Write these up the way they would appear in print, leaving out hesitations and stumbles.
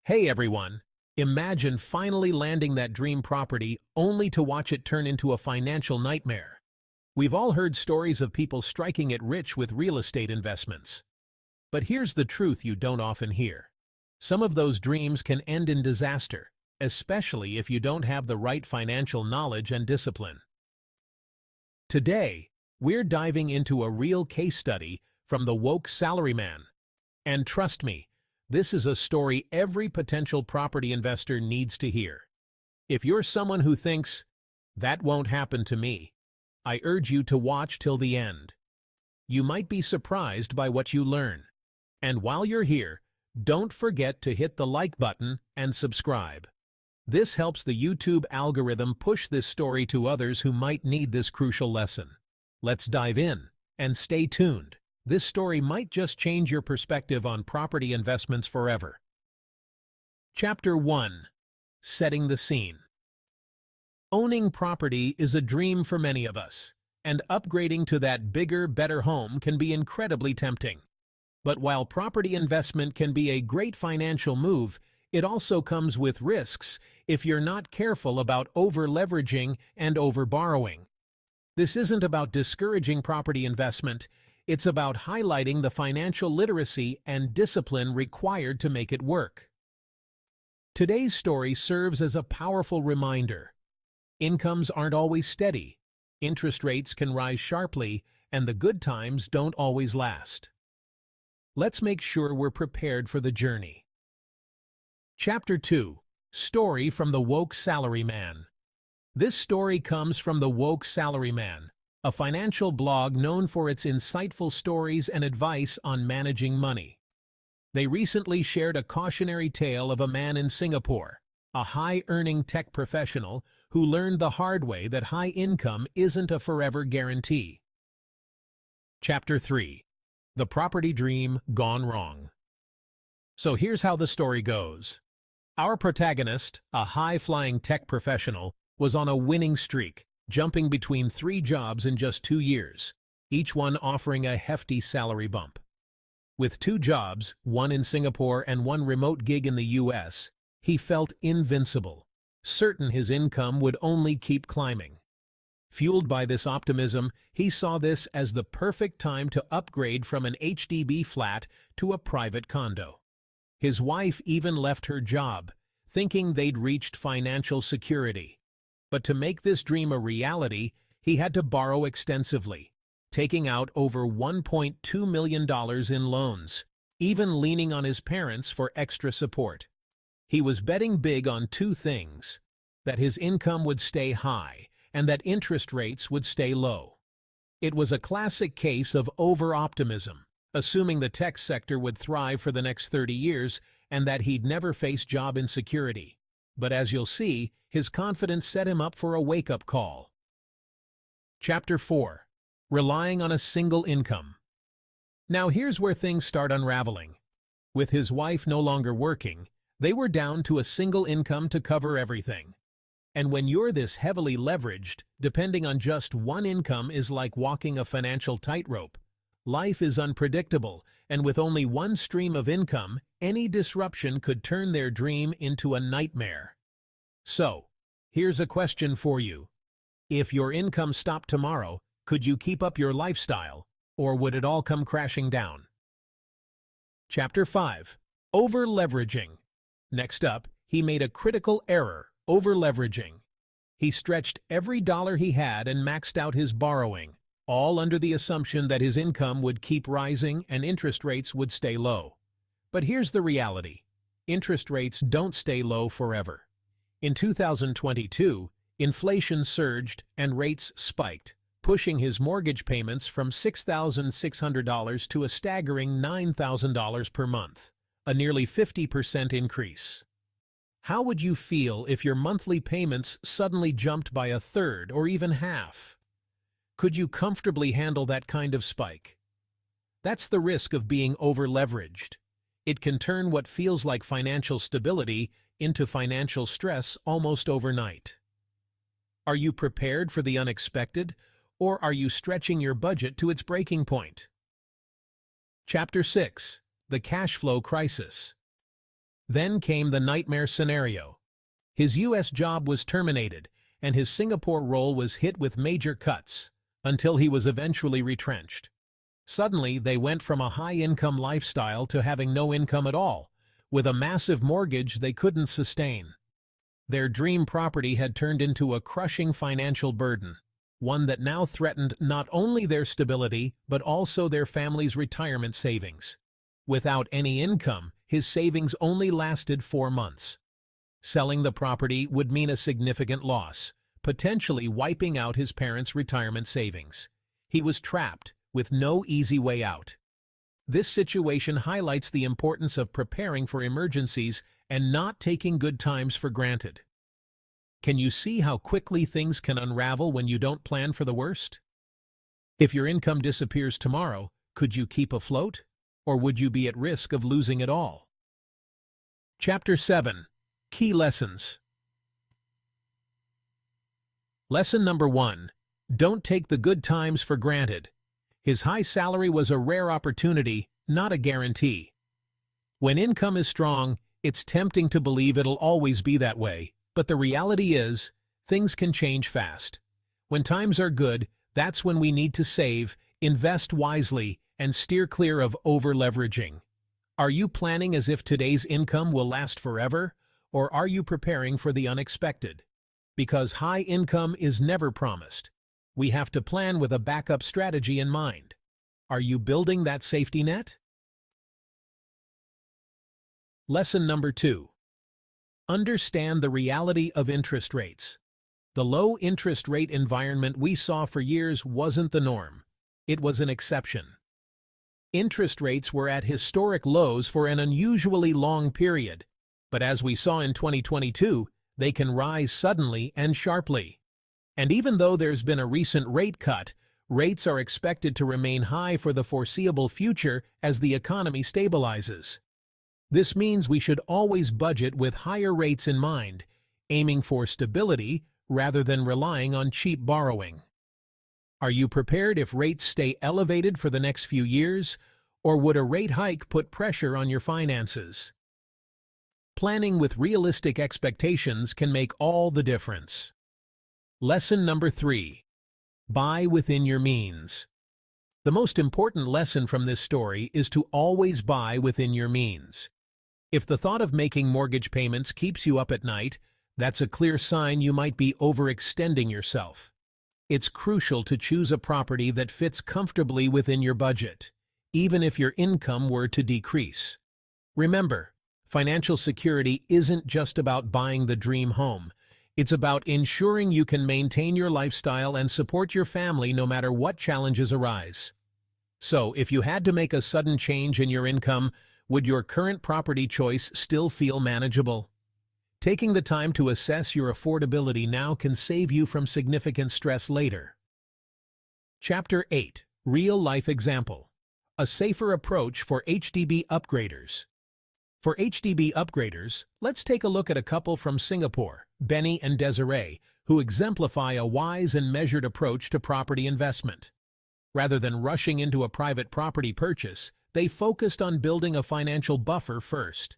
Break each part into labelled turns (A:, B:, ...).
A: Hey everyone! Imagine finally landing that dream property only to watch it turn into a financial nightmare. We've all heard stories of people striking it rich with real estate investments. But here's the truth you don't often hear. Some of those dreams can end in disaster, especially if you don't have the right financial knowledge and discipline. Today, we're diving into a real case study from the woke salaryman. And trust me, this is a story every potential property investor needs to hear. If you're someone who thinks, "That won't happen to me," I urge you to watch till the end. You might be surprised by what you learn. And while you're here, don't forget to hit the like button and subscribe. This helps the YouTube algorithm push this story to others who might need this crucial lesson. Let's dive in, and stay tuned. This story might just change your perspective on property investments forever. Chapter 1. Setting the Scene. Owning property is a dream for many of us, and upgrading to that bigger, better home can be incredibly tempting. But while property investment can be a great financial move, it also comes with risks if you're not careful about over-leveraging and over-borrowing. This isn't about discouraging property investment. It's about highlighting the financial literacy and discipline required to make it work. Today's story serves as a powerful reminder. Incomes aren't always steady, interest rates can rise sharply, and the good times don't always last. Let's make sure we're prepared for the journey. Chapter 2. Story from the Woke Salaryman. This story comes from the Woke Salaryman, a financial blog known for its insightful stories and advice on managing money. They recently shared a cautionary tale of a man in Singapore, a high-earning tech professional who learned the hard way that high income isn't a forever guarantee. Chapter 3. The Property Dream Gone Wrong. So here's how the story goes. Our protagonist, a high-flying tech professional, was on a winning streak, jumping between 3 jobs in just 2 years, each one offering a hefty salary bump. With 2 jobs, one in Singapore and one remote gig in the US, he felt invincible, certain his income would only keep climbing. Fueled by this optimism, he saw this as the perfect time to upgrade from an HDB flat to a private condo. His wife even left her job, thinking they'd reached financial security. But to make this dream a reality, he had to borrow extensively, taking out over $1.2 million in loans, even leaning on his parents for extra support. He was betting big on 2 things: that his income would stay high and that interest rates would stay low. It was a classic case of over-optimism, assuming the tech sector would thrive for the next 30 years and that he'd never face job insecurity. But as you'll see, his confidence set him up for a wake-up call. Chapter 4. Relying on a single income. Now here's where things start unraveling. With his wife no longer working, they were down to a single income to cover everything. And when you're this heavily leveraged, depending on just one income is like walking a financial tightrope. Life is unpredictable, and with only one stream of income, any disruption could turn their dream into a nightmare. So, here's a question for you. If your income stopped tomorrow, could you keep up your lifestyle, or would it all come crashing down? Chapter 5. Over-leveraging. Next up, he made a critical error: over-leveraging. He stretched every dollar he had and maxed out his borrowing, all under the assumption that his income would keep rising and interest rates would stay low. But here's the reality. Interest rates don't stay low forever. In 2022, inflation surged and rates spiked, pushing his mortgage payments from $6,600 to a staggering $9,000 per month, a nearly 50% increase. How would you feel if your monthly payments suddenly jumped by a third or even half? Could you comfortably handle that kind of spike? That's the risk of being over-leveraged. It can turn what feels like financial stability into financial stress almost overnight. Are you prepared for the unexpected, or are you stretching your budget to its breaking point? Chapter 6. The Cash Flow Crisis. Then came the nightmare scenario. His U.S. job was terminated, and his Singapore role was hit with major cuts, until he was eventually retrenched. Suddenly, they went from a high-income lifestyle to having no income at all, with a massive mortgage they couldn't sustain. Their dream property had turned into a crushing financial burden, one that now threatened not only their stability but also their family's retirement savings. Without any income, his savings only lasted 4 months. Selling the property would mean a significant loss, potentially wiping out his parents' retirement savings. He was trapped, with no easy way out. This situation highlights the importance of preparing for emergencies and not taking good times for granted. Can you see how quickly things can unravel when you don't plan for the worst? If your income disappears tomorrow, could you keep afloat? Or would you be at risk of losing it all? Chapter 7. Key Lessons. Lesson number 1. Don't take the good times for granted. His high salary was a rare opportunity, not a guarantee. When income is strong, it's tempting to believe it'll always be that way, but the reality is, things can change fast. When times are good, that's when we need to save, invest wisely, and steer clear of over-leveraging. Are you planning as if today's income will last forever, or are you preparing for the unexpected? Because high income is never promised. We have to plan with a backup strategy in mind. Are you building that safety net? Lesson number 2. Understand the reality of interest rates. The low interest rate environment we saw for years wasn't the norm. It was an exception. Interest rates were at historic lows for an unusually long period, but as we saw in 2022, they can rise suddenly and sharply. And even though there's been a recent rate cut, rates are expected to remain high for the foreseeable future as the economy stabilizes. This means we should always budget with higher rates in mind, aiming for stability rather than relying on cheap borrowing. Are you prepared if rates stay elevated for the next few years, or would a rate hike put pressure on your finances? Planning with realistic expectations can make all the difference. Lesson number 3. Buy within your means. The most important lesson from this story is to always buy within your means. If the thought of making mortgage payments keeps you up at night, that's a clear sign you might be overextending yourself. It's crucial to choose a property that fits comfortably within your budget, even if your income were to decrease. Remember, financial security isn't just about buying the dream home. It's about ensuring you can maintain your lifestyle and support your family no matter what challenges arise. So, if you had to make a sudden change in your income, would your current property choice still feel manageable? Taking the time to assess your affordability now can save you from significant stress later. Chapter 8. Real-life example. A safer approach for HDB upgraders. For HDB upgraders, let's take a look at a couple from Singapore, Benny and Desiree, who exemplify a wise and measured approach to property investment. Rather than rushing into a private property purchase, they focused on building a financial buffer first.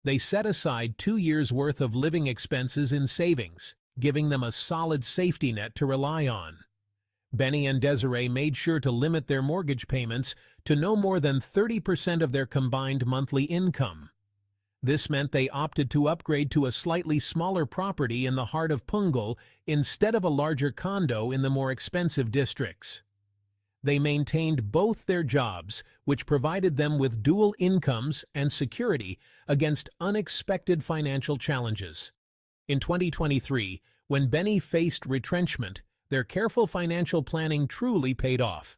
A: They set aside 2 years' worth of living expenses in savings, giving them a solid safety net to rely on. Benny and Desiree made sure to limit their mortgage payments to no more than 30% of their combined monthly income. This meant they opted to upgrade to a slightly smaller property in the heart of Punggol instead of a larger condo in the more expensive districts. They maintained both their jobs, which provided them with dual incomes and security against unexpected financial challenges. In 2023, when Benny faced retrenchment, their careful financial planning truly paid off.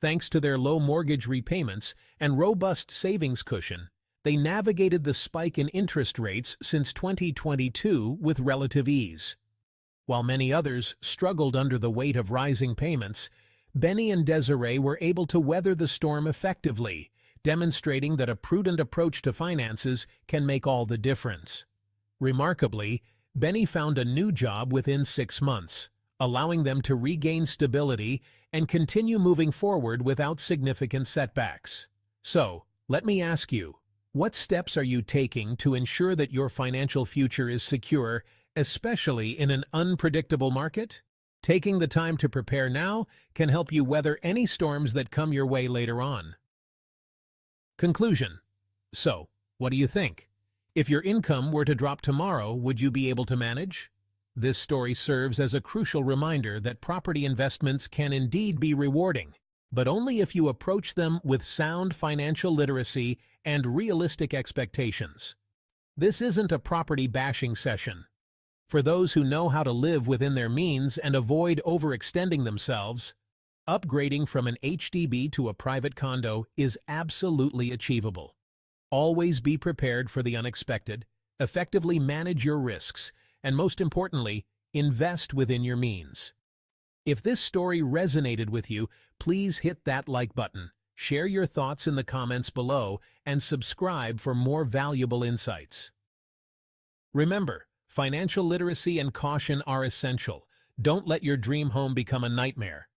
A: Thanks to their low mortgage repayments and robust savings cushion, they navigated the spike in interest rates since 2022 with relative ease. While many others struggled under the weight of rising payments, Benny and Desiree were able to weather the storm effectively, demonstrating that a prudent approach to finances can make all the difference. Remarkably, Benny found a new job within 6 months, allowing them to regain stability and continue moving forward without significant setbacks. So, let me ask you, What steps are you taking to ensure that your financial future is secure, especially in an unpredictable market? Taking the time to prepare now can help you weather any storms that come your way later on. Conclusion. So, what do you think? If your income were to drop tomorrow, would you be able to manage? This story serves as a crucial reminder that property investments can indeed be rewarding, but only if you approach them with sound financial literacy and realistic expectations. This isn't a property bashing session. For those who know how to live within their means and avoid overextending themselves, upgrading from an HDB to a private condo is absolutely achievable. Always be prepared for the unexpected, effectively manage your risks, and most importantly, invest within your means. If this story resonated with you, please hit that like button, share your thoughts in the comments below, and subscribe for more valuable insights. Remember, financial literacy and caution are essential. Don't let your dream home become a nightmare.